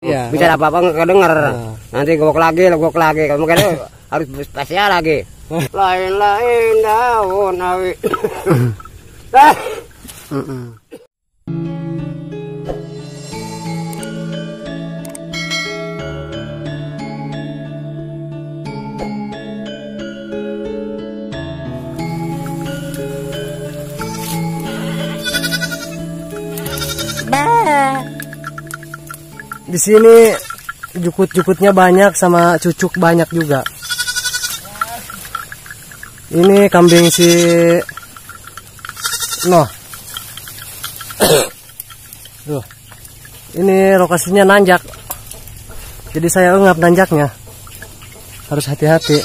Iya. Bisa apa-apa nggak kedenger. Nanti gok lagi. Kamu kan harus spesial lagi. Lain-lain daun awi. Di sini jukut-jukutnya banyak sama cucuk banyak juga. Ini kambing si Noh. Tuh. Ini lokasinya nanjak. Jadi saya ngap nanjaknya. Harus hati-hati.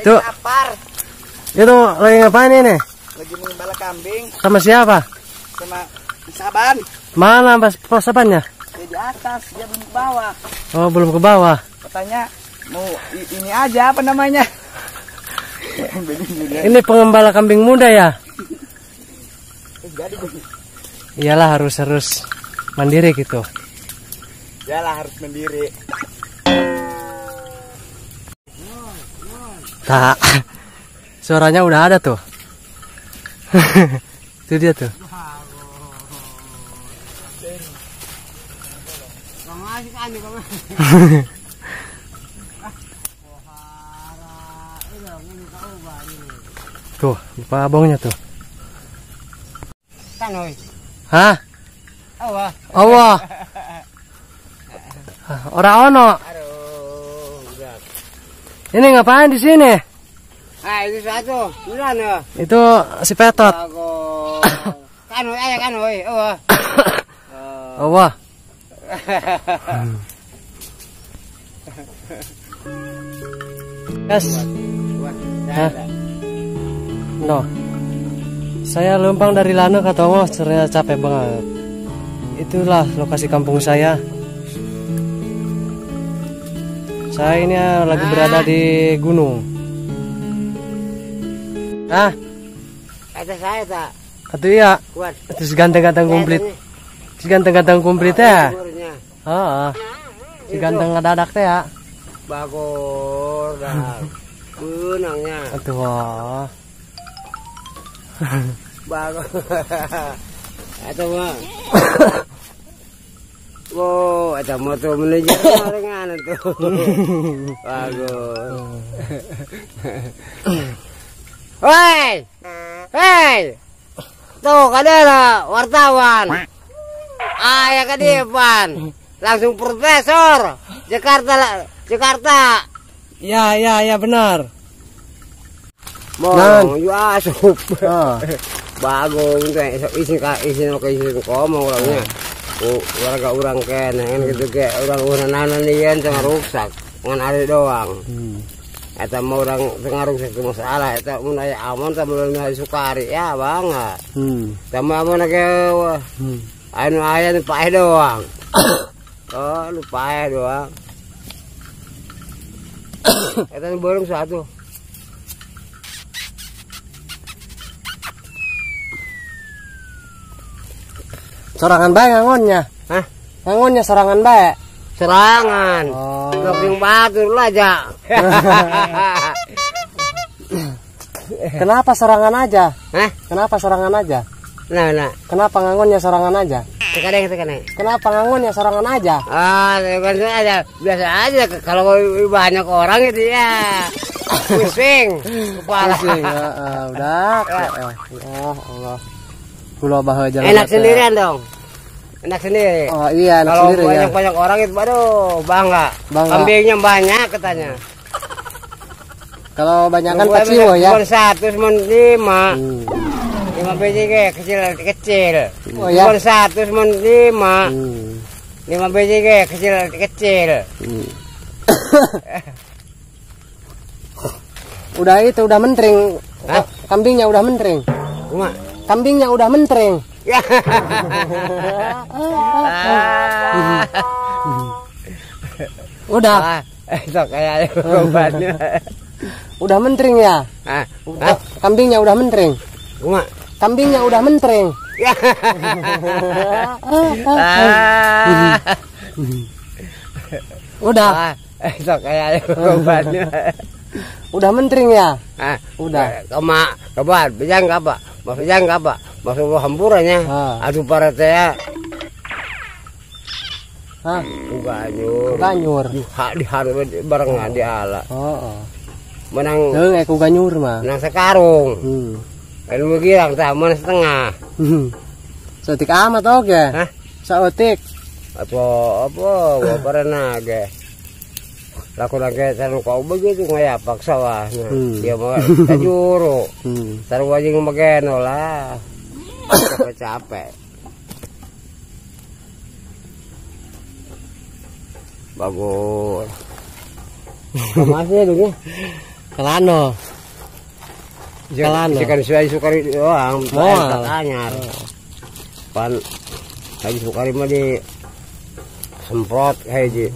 Tuh. Itu lagi ngapain ini? Lagi mengembala kambing. Sama siapa? Sama Saban. Mana sabannya? Dia di atas, dia belum ke bawah. Oh, belum ke bawah. Katanya mau ini aja apa namanya? Ini pengembala kambing muda ya? Iyalah harus mandiri gitu. Iyalah harus mandiri. Tak. Suaranya udah ada tuh. Itu dia tuh. Tuh, lupa abangnya tuh. Hah? Allah. Ora ono. Ini ngapain di sini? Ah, itu satu. Gimana? Itu si Petot. Allah. Yes. Hah? No. Saya lempang dari Lano ke Tongo, ternyata capek banget. Itulah lokasi kampung saya. Saya ini lagi berada di gunung. Ah, kata saya tak. Kata iya. Terus ganteng-ganteng komplit. Si ganteng-ganteng komplit ya. Oh, si ganteng ngadadak teh ya. Bagor dah. Gunungnya. Aduh. Wah. Bagor. Atau mah. Wow, ada motor menuju dengan itu. Bagor. Hei, tuh kadang wartawan. Ya ke depan, langsung profesor. Jakarta. Ya benar. Mau asup. Bagus itu isi ngomong orangnya. Warga orang kene kan gitu ke orang nanan ieu tengah rusak ngan ari doang. Eta mah orang tengah rusak itu masalah eta mun aya amon teh belum sukari ya banget. Tama amon ge anu aya nu paeh doang. Oh, lu paeh doang. Eta borong satu. Sorangan bae ngangonnya. Hah? Ngangonnya sorangan bae. Serangan. Goping batur lah aja. Kenapa sorangan aja? Hah? Kenapa sorangan aja? Nah. Kenapa ngangonnya sorangan aja? Tekaneng. Kenapa ngangonnya sorangan aja? Bukan aja. Biasa aja kalau banyak orang itu ya. Pusing kepala. Pusing. Udah. Ya Allah. Pulau Bahagia. Enak sendirian dong. Enak sendiri. Oh iya, enak kalau sendiri ya. Kalau banyak orang itu baru bangga. Kambingnya banyak katanya. Kalau banyak kan kecil ya. Cuma 1, cuma 5. 5 biji kecil. Oh ya. Cuma 1, cuma 5. 5 biji kecil. Udah mentering. Kambingnya udah mentering. Kambingnya udah mentering. Udah. Itu kayak obatnya. Udah mentering ya? Kambingnya udah mentering. Kambingnya udah mentering. Udah. Sok kayak obatnya. Udah mentering ya? Udah. Kabar, bijang apa? Bijang apa? Masuk hampurannya. Aduh para teh. Ganyur. Di hari barengan di ala. Menang. Aku ganyur mah. Menang sekarung. Kan begirang tak mana setengah. Setik amat oke. Saotik. Apa pernah ge. Laku lagi taruh kau begitu ngaya paksa wah. Dia mau tajuru. Taruh wajing mageno lah. Capek. Bagus. Masih dong ya. Kelano. Ikan sukari doang. Anyar. Pan lagi sukari mah di semprot kayak ji.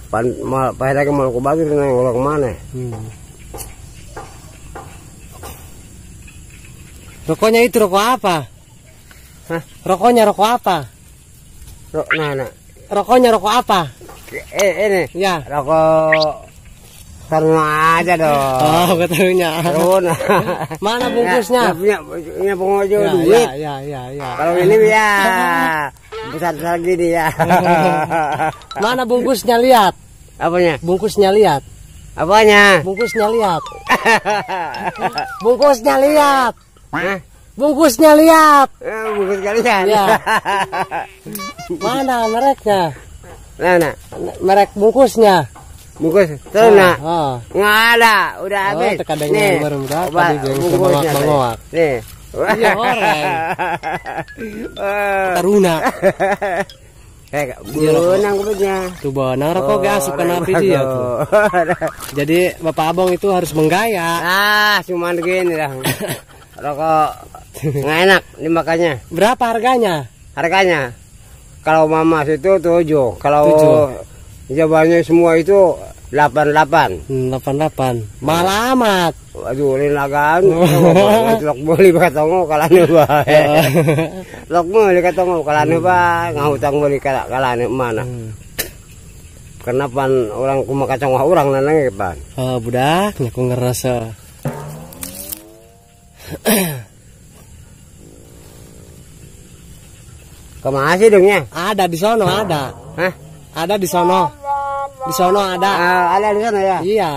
Pan mal pahit lagi mau kubagi nang orang mana? Rokoknya itu rokok apa? Rokoknya rokok apa? Rokoknya rokok apa? Ini. Ya. Rokok Taruna aja dong. Ketarunya. Taruna. Mana bungkusnya? Punya pengojo duit. Ya. Kalau ini ya besar gini ya. Mana bungkusnya lihat? Apanya? Bungkusnya lihat. Apanya? Bungkusnya lihat. Bungkusnya lihat. Bungkusnya lihat. Bungkus kalian. Ya. Mana mereknya? Mana? Merek bungkusnya. Bungkus Taruna. Nggak ada, udah habis. Nih, bungkusnya. Nih. Iya orang. Taruna. Benang punya. Tuh benang rokok gak asup api dia tuh. Jadi Bapak Abang itu harus menggaya. Cuman gini lah. Rokok nggak enak dimakannya. Berapa harganya? Harganya kalau Mamas itu 7. Kalau jawabannya semua itu 88. 88. Malah amat. Aduh, ini lagan. Lok beli katongo kalane bae. Lok beli katongo kalane bae, ngahutang beli kalane mana. Kenapa orang kumaha kacang urang nanang pan? Budak, aku ngerasa. Kemana sih dongnya? Ada di sono ada. Ada di sono. Di sono ada. Ada di sana ya? Iya.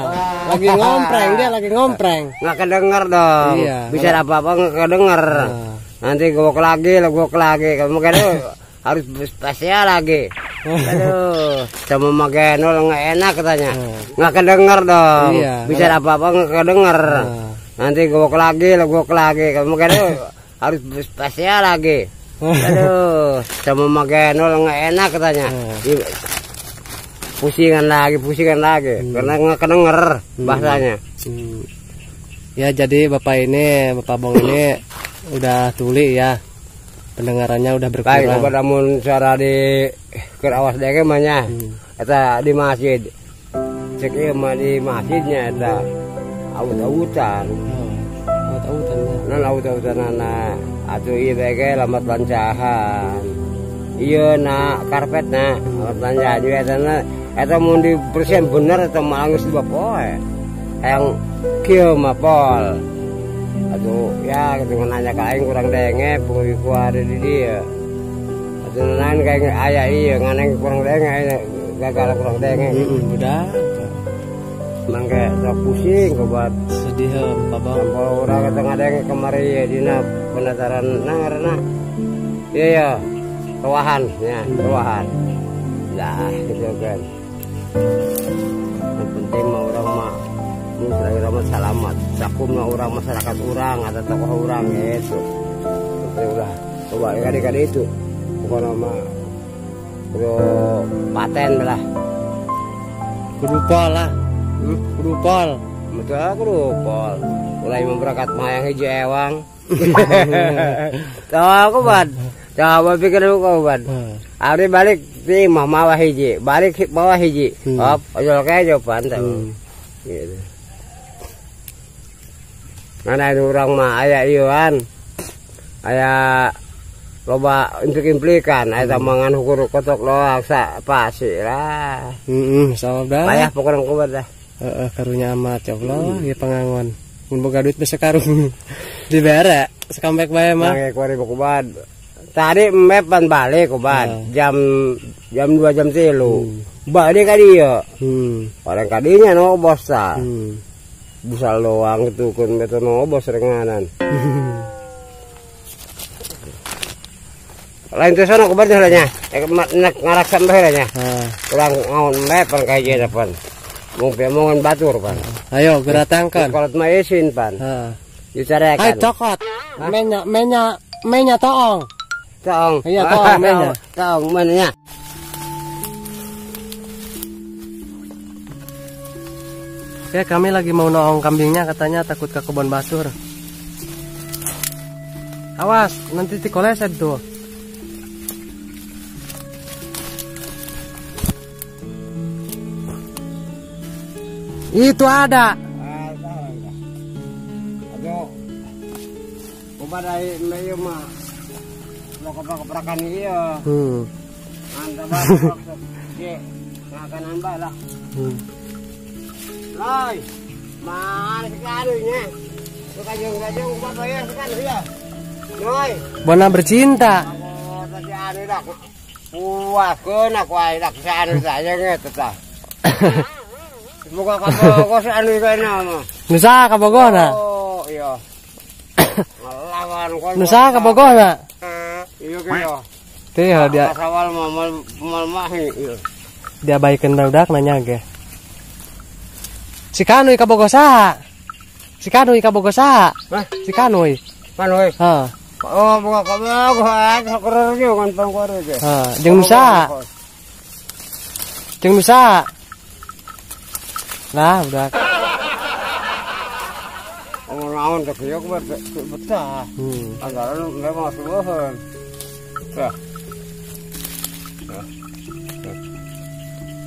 Lagi ngompreng dia lagi ngompreng. Nggak kedenger dong. Iya. Bisa apa-apa nggak kedenger. Nanti gok lagi. Kamu kan harus spesial lagi. Aduh, sama Mageno nggak enak katanya. Nggak kedenger dong. Iya. Bisa apa-apa nggak kedenger. Nanti gok lagi. Kamu kan harus spesial lagi. Aduh, sama Mageno nggak enak katanya. Pusingan lagi, karena nggak kedenger bahasanya. Ya jadi Bapak Abang ini udah tuli ya, pendengarannya udah berkurang. Baik, namun cara di kerawas deke mahnya, eta di masjid, cek mah di masjidnya eta aut-autan, aut-autan anak, atau iya deke lambat lancahan. Iya nak karpet nak lambat lancahan juga eta. Eta mau dibersihin bener atau malah geus dibapoe. Yang kieu mah pol. Aduh ya dengan nanya ka aing kurang denge pengen ku ada di dia. Aduh naon kayak aya ieu nganeng kurang denge gagal kurang denge. Udah. Mangke sok pusing gobat sedih Bapak. Sampel urang eta ngadenge kemari ya dina penataran nangarana. Iya ya. Ruahan ya, ruahan. Lah gitu kan. Yang penting mah orang mah orang selamat. Sakumna orang masyarakat orang atau tokoh orang gitu. Udah coba kali itu bukan nama kudu paten lah. Kudu pol lah. Kudu pol. Betul kudu pol. Mulai memberangkat mayang hiji ewang. Tahu aku ban. Coba pikir dulu kau ban. Hari balik di mawah hiji, balik bawah hiji. Op, ojol kayak jawaban tahu. Gitu. Mana orang mah aya ieuan. Aya loba untuk implikan aya tambangan hukur kotok loak sa pasi lah. Sama dah. Payah pokoknya kubat dah. Karunya amat ya Allah, ieu pangangon. Mun boga duit bisa karung. Dibere sekambek bae mah. Mangke 2000 kubat. Tadi mepan balik kubat. Jam 2 jam 3. Balik ka dieu. Orang kadinya no bos ta. Busal doang gitu kun beto no bos renganan. Lain tu sono kubat nya. Ngaraksan bae nya. Kurang ngaon mepan kaje depan. Mung pemongan batur pan. Ayo geratangkan. Kalau mah isin pan. Dicarekan. Hai cokot. Menya toong. Toong. Iya toong menya. Toong menya. Oke, kami lagi mau noong kambingnya, katanya takut ke kebun basur. Awas, nanti dikoleset tuh. Itu ada. Aduh. Kumadai meyo mah. Lo keprakan iya. Anda baru ge. Ngakan nambah lah. Loi. Mana sekalunya? Kajung-kajung buat bayar sekali ya. Loi. Bona bercinta. Oh, tadi anu dak. Puas keun aku ai dak anu saja nget tah. Semoga kamu kos anu kena mah. Nusa ka Bogona. Oh, iya. Lawan kon. Nusa ka Bogona. Iya kaya. Teh dia. Pasawal mal mahi iya. Dia baikeun budak nanya ge. Si Kanuy ka Bogosa. Si Kanuy ka Bogosa. Hah? Si Kanuy. Kanuy. Ha. Oh, buka kamu sakurur ge kan pangkuaru ge. Ha, jeung Nusa. Jeung Nusa. Nah, udah. Naon teh kieu betah. Anggaran memang subuhan. Tah.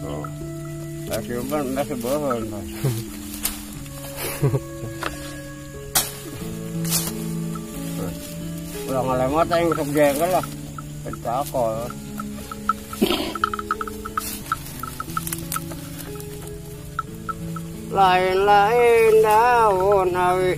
Oh. Lagi umpan ndak subuhan. Ulah ngalemot aing sok jengkel lah. Petakol. Lain-lain daun awi.